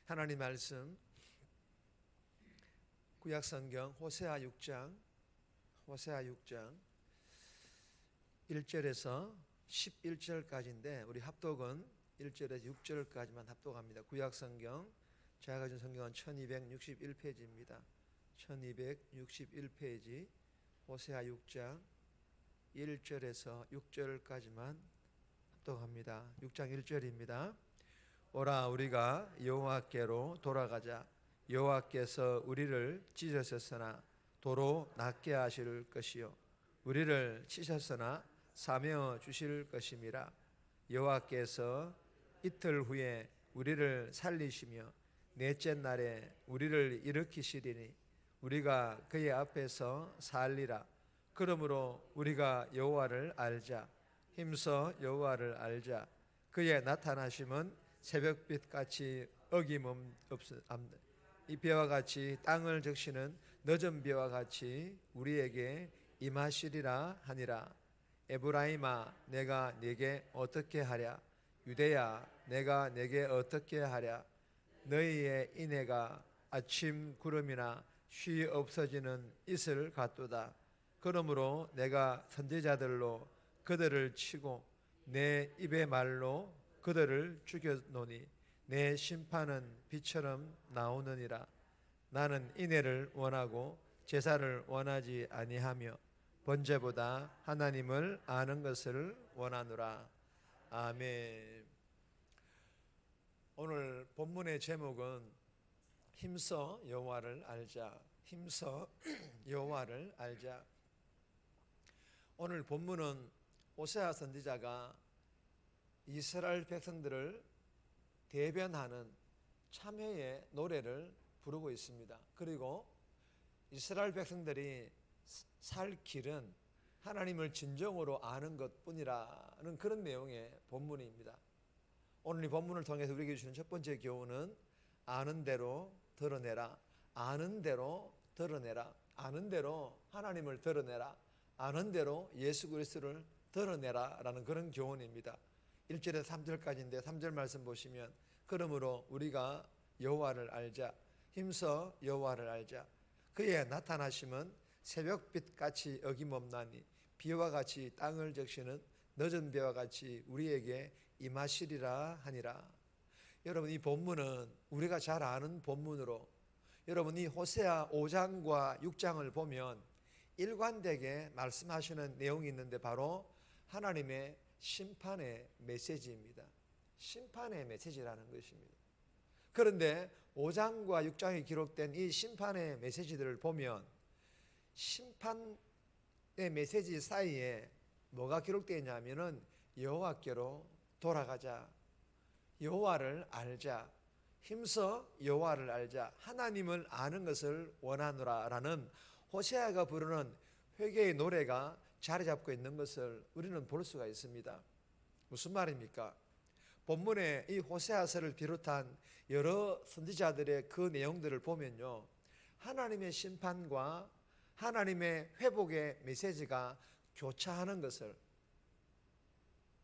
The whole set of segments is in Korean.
하나님 말씀 구약성경 호세아 6장 1절에서 11절까지인데 우리 합독은 1절에서 6절까지만 합독합니다. 구약성경 제가 가진 성경은 1261페이지입니다. 1261페이지 호세아 6장 1절에서 6절까지만 합독합니다. 6장 1절입니다. 오라 우리가 여호와께로 돌아가자. 여호와께서 우리를 찢으셨으나 도로 낫게 하실 것이요 우리를 치셨으나 사며 주실 것임이라. 여호와께서 이틀 후에 우리를 살리시며 넷째 날에 우리를 일으키시리니 우리가 그의 앞에서 살리라. 그러므로 우리가 여호와를 알자. 힘써 여호와를 알자. 그의 나타나심은 새벽빛같이 어김없습니다. 이 비와 같이 땅을 적시는 늦은 비와 같이 우리에게 임하시리라 하니라. 에브라임아 내가 네게 어떻게 하랴. 유대야 내가 네게 어떻게 하랴. 너희의 인애가 아침 구름이나 쉬 없어지는 이슬 같도다. 그러므로 내가 선지자들로 그들을 치고 내 입의 말로 그들을 죽여노니 내 심판은 비처럼 나오느니라. 나는 인애를 원하고 제사를 원하지 아니하며 번제보다 하나님을 아는 것을 원하노라. 아멘. 오늘 본문의 제목은 힘써 여호와를 알자. 힘써 여호와를 알자. 오늘 본문은 호세아 선지자가 이스라엘 백성들을 대변하는 참회의 노래를 부르고 있습니다. 그리고 이스라엘 백성들이 살 길은 하나님을 진정으로 아는 것뿐이라는 그런 내용의 본문입니다. 오늘 이 본문을 통해서 우리에게 주는 첫 번째 교훈은 아는 대로 드러내라. 아는 대로 드러내라. 아는 대로 하나님을 드러내라. 아는 대로 예수 그리스도를 드러내라 라는 그런 교훈입니다. 1절에서 3절까지인데 3절 말씀 보시면 그러므로 우리가 여호와를 알자. 힘써 여호와를 알자. 그의 나타나심은 새벽빛같이 어김없나니 비와 같이 땅을 적시는 늦은 비와 같이 우리에게 임하시리라 하니라. 여러분 이 본문은 우리가 잘 아는 본문으로 여러분 이 호세아 5장과 6장을 보면 일관되게 말씀하시는 내용이 있는데 바로 하나님의 심판의 메시지입니다. 심판의 메시지라는 것입니다. 그런데 5장과 6장에 기록된 이 심판의 메시지들을 보면 심판의 메시지 사이에 뭐가 기록되어 있냐면은 여호와께로 돌아가자. 여호와를 알자. 힘써 여호와를 알자. 하나님을 아는 것을 원하노라라는 호세아가 부르는 회개의 노래가 자리 잡고 있는 것을 우리는 볼 수가 있습니다. 무슨 말입니까? 본문에 이 호세아서를 비롯한 여러 선지자들의 그 내용들을 보면요, 하나님의 심판과 하나님의 회복의 메시지가 교차하는 것을,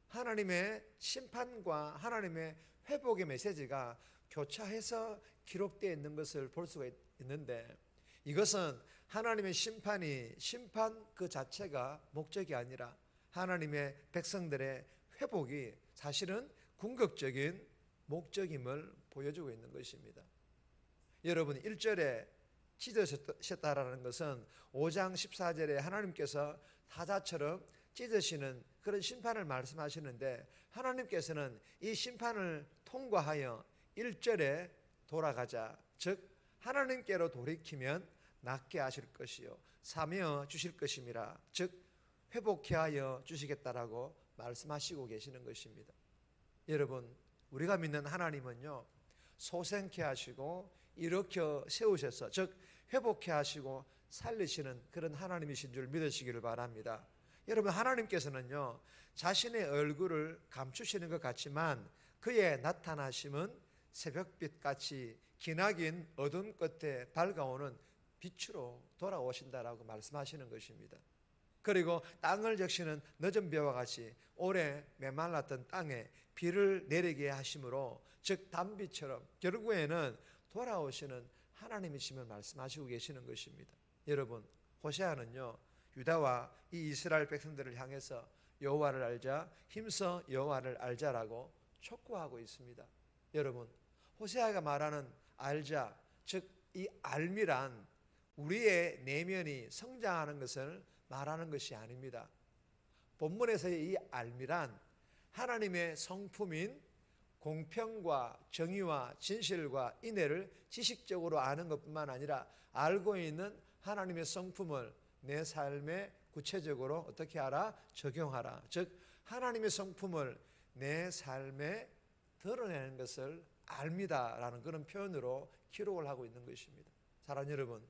하나님의 심판과 하나님의 회복의 메시지가 교차해서 기록되어 있는 것을 볼 수가 있는데, 이것은 하나님의 심판 그 자체가 목적이 아니라 하나님의 백성들의 회복이 사실은 궁극적인 목적임을 보여주고 있는 것입니다. 여러분 1절에 찢으셨다라는 것은 5장 14절에 하나님께서 사자처럼 찢으시는 그런 심판을 말씀하시는데, 하나님께서는 이 심판을 통과하여 1절에 돌아가자, 즉 하나님께로 돌이키면 낫게 하실 것이요 사며 주실 것임이라, 즉 회복케 하여 주시겠다라고 말씀하시고 계시는 것입니다. 여러분 우리가 믿는 하나님은요, 소생케 하시고 일으켜 세우셔서 즉 회복케 하시고 살리시는 그런 하나님이신 줄 믿으시기를 바랍니다. 여러분 하나님께서는요, 자신의 얼굴을 감추시는 것 같지만 그의 나타나심은 새벽빛같이 기나긴 어둠 끝에 밝아오는 빛으로 돌아오신다라고 말씀하시는 것입니다. 그리고 땅을 적시는 늦은 비와 같이 오래 메말랐던 땅에 비를 내리게 하심으로, 즉 단비처럼 결국에는 돌아오시는 하나님이심을 말씀하시고 계시는 것입니다. 여러분, 호세아는요 유다와 이 이스라엘 백성들을 향해서 여호와를 알자, 힘써 여호와를 알자라고 촉구하고 있습니다. 여러분, 호세아가 말하는 알자, 즉 이 알미란 우리의 내면이 성장하는 것을 말하는 것이 아닙니다. 본문에서의 이 알미란 하나님의 성품인 공평과 정의와 진실과 인애를 지식적으로 아는 것뿐만 아니라 알고 있는 하나님의 성품을 내 삶에 구체적으로 어떻게 하라? 적용하라. 즉 하나님의 성품을 내 삶에 드러내는 것을 알미다라는 그런 표현으로 기록을 하고 있는 것입니다. 사랑하는 여러분,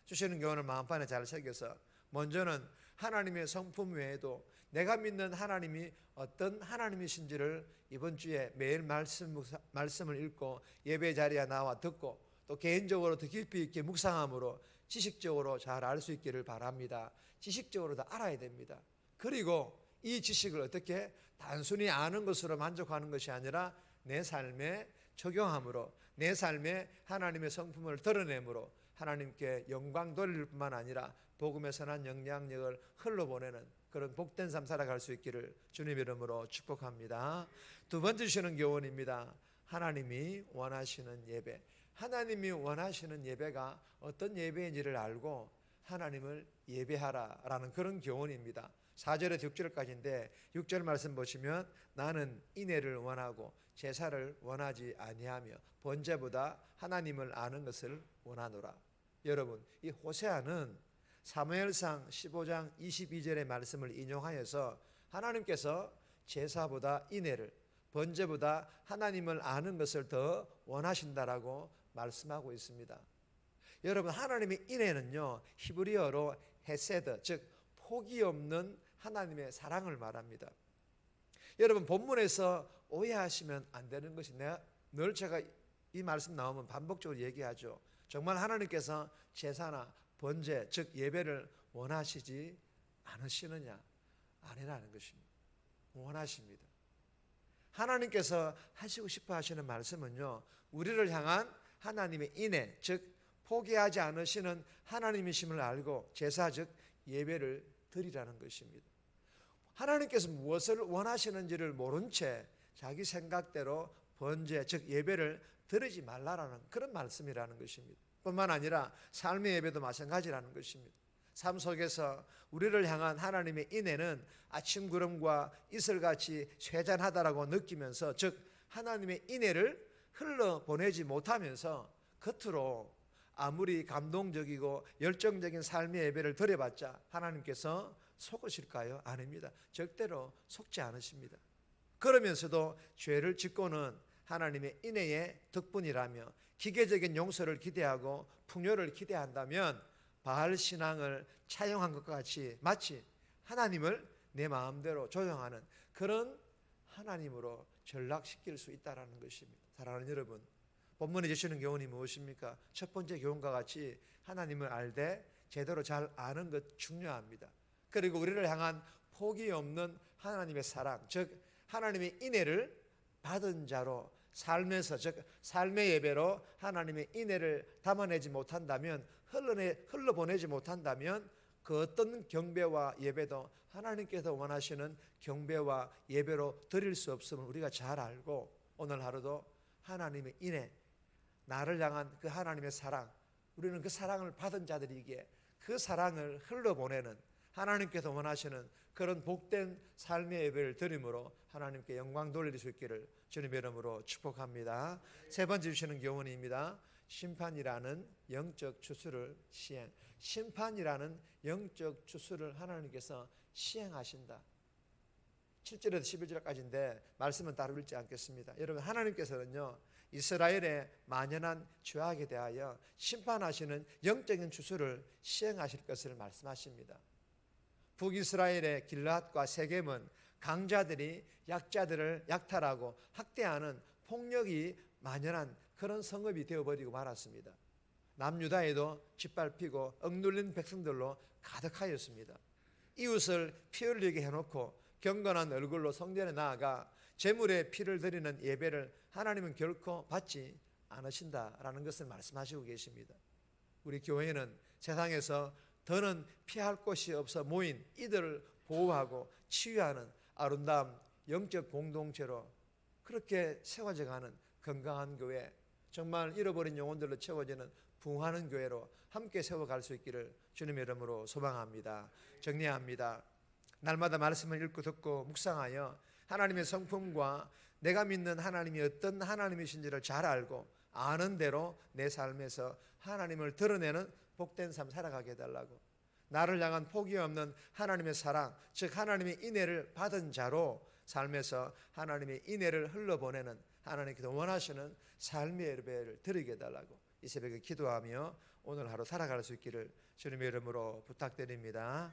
주시는 교훈을 마음판에 잘 새겨서 먼저는 하나님의 성품 외에도 내가 믿는 하나님이 어떤 하나님이신지를 이번 주에 매일 말씀을 읽고 예배 자리에 나와 듣고 또 개인적으로 더 깊이 있게 묵상함으로 지식적으로 잘 알 수 있기를 바랍니다. 지식적으로 다 알아야 됩니다. 그리고 이 지식을 어떻게 단순히 아는 것으로 만족하는 것이 아니라 내 삶에 적용함으로, 내 삶에 하나님의 성품을 드러내므로 하나님께 영광 돌릴 뿐만 아니라 복음의 선한 영향력을 흘러보내는 그런 복된 삶 살아갈 수 있기를 주님 이름으로 축복합니다. 두 번째 주시는 교훈입니다. 하나님이 원하시는 예배. 하나님이 원하시는 예배가 어떤 예배인지를 알고 하나님을 예배하라라는 그런 교훈입니다. 4절에서 6절까지인데 6절 말씀 보시면 나는 인애를 원하고 제사를 원하지 아니하며 번제보다 하나님을 아는 것을 원하노라. 여러분, 이 호세아는 사무엘상 15장 22절의 말씀을 인용하여서 하나님께서 제사보다 인애를, 번제보다 하나님을 아는 것을 더 원하신다라고 말씀하고 있습니다. 여러분, 하나님의 인애는요 히브리어로 헤세드, 즉 폭이 없는 하나님의 사랑을 말합니다. 여러분, 본문에서 오해하시면 안 되는 것이, 내가 늘 제가 이 말씀 나오면 반복적으로 얘기하죠. 정말 하나님께서 제사나 번제, 즉 예배를 원하시지 않으시느냐? 아니라는 것입니다. 원하십니다. 하나님께서 하시고 싶어 하시는 말씀은요 우리를 향한 하나님의 인애, 즉 포기하지 않으시는 하나님이심을 알고 제사, 즉 예배를 드리라는 것입니다. 하나님께서 무엇을 원하시는지를 모른 채 자기 생각대로 번제, 즉 예배를 드리지 말라라는 그런 말씀이라는 것입니다. 뿐만 아니라 삶의 예배도 마찬가지라는 것입니다. 삶 속에서 우리를 향한 하나님의 인애는 아침 구름과 이슬같이 쇠잔하다라고 느끼면서, 즉 하나님의 인애를 흘러보내지 못하면서 겉으로 아무리 감동적이고 열정적인 삶의 예배를 드려봤자 하나님께서 속으실까요? 아닙니다. 절대로 속지 않으십니다. 그러면서도 죄를 짓고는 하나님의 인애의 덕분이라며 기계적인 용서를 기대하고 풍요를 기대한다면 바알 신앙을 차용한 것과 같이 마치 하나님을 내 마음대로 조정하는 그런 하나님으로 전락시킬 수 있다는 것입니다. 사랑하는 여러분, 본문에 주시는 교훈이 무엇입니까? 첫 번째 교훈과 같이 하나님을 알되 제대로 잘 아는 것 중요합니다. 그리고 우리를 향한 포기 없는 하나님의 사랑, 즉 하나님의 인애를 받은 자로 삶에서, 즉 삶의 예배로 하나님의 인애를 담아내지 못한다면, 흘러보내지 못한다면 그 어떤 경배와 예배도 하나님께서 원하시는 경배와 예배로 드릴 수 없음을 우리가 잘 알고, 오늘 하루도 하나님의 인애, 나를 향한 그 하나님의 사랑, 우리는 그 사랑을 받은 자들이기에 그 사랑을 흘러보내는 하나님께서 원하시는 그런 복된 삶의 예배를 드림으로 하나님께 영광 돌릴 수 있기를 주님의 이름으로 축복합니다. 세 번째 주시는 교훈입니다. 심판이라는 영적 추수를 시행. 심판이라는 영적 추수를 하나님께서 시행하신다. 7절에서 11절까지인데 말씀은 따로 읽지 않겠습니다. 여러분, 하나님께서는요 이스라엘의 만연한 죄악에 대하여 심판하시는 영적인 추수를 시행하실 것을 말씀하십니다. 북이스라엘의 길앗과 세겜은 강자들이 약자들을 약탈하고 학대하는 폭력이 만연한 그런 성읍이 되어버리고 말았습니다. 남유다에도 짓밟히고 억눌린 백성들로 가득하였습니다. 이웃을 피 흘리게 해놓고 경건한 얼굴로 성전에 나아가 재물에 피를 드리는 예배를 하나님은 결코 받지 않으신다라는 것을 말씀하시고 계십니다. 우리 교회는 세상에서 더는 피할 곳이 없어 모인 이들을 보호하고 치유하는 아름다운 영적 공동체로 그렇게 세워져 가는 건강한 교회, 정말 잃어버린 영혼들로 채워지는 부흥하는 교회로 함께 세워갈 수 있기를 주님의 이름으로 소망합니다. 정리합니다. 날마다 말씀을 읽고 듣고 묵상하여 하나님의 성품과 내가 믿는 하나님이 어떤 하나님이신지를 잘 알고 아는 대로 내 삶에서 하나님을 드러내는 복된 삶 살아가게 해달라고, 나를 향한 포기 없는 하나님의 사랑, 즉 하나님의 인애를 받은 자로 삶에서 하나님의 인애를 흘러보내는 하나님께서 원하시는 삶의 예배를 드리게 해달라고 이 새벽에 기도하며 오늘 하루 살아갈 수 있기를 주님의 이름으로 부탁드립니다.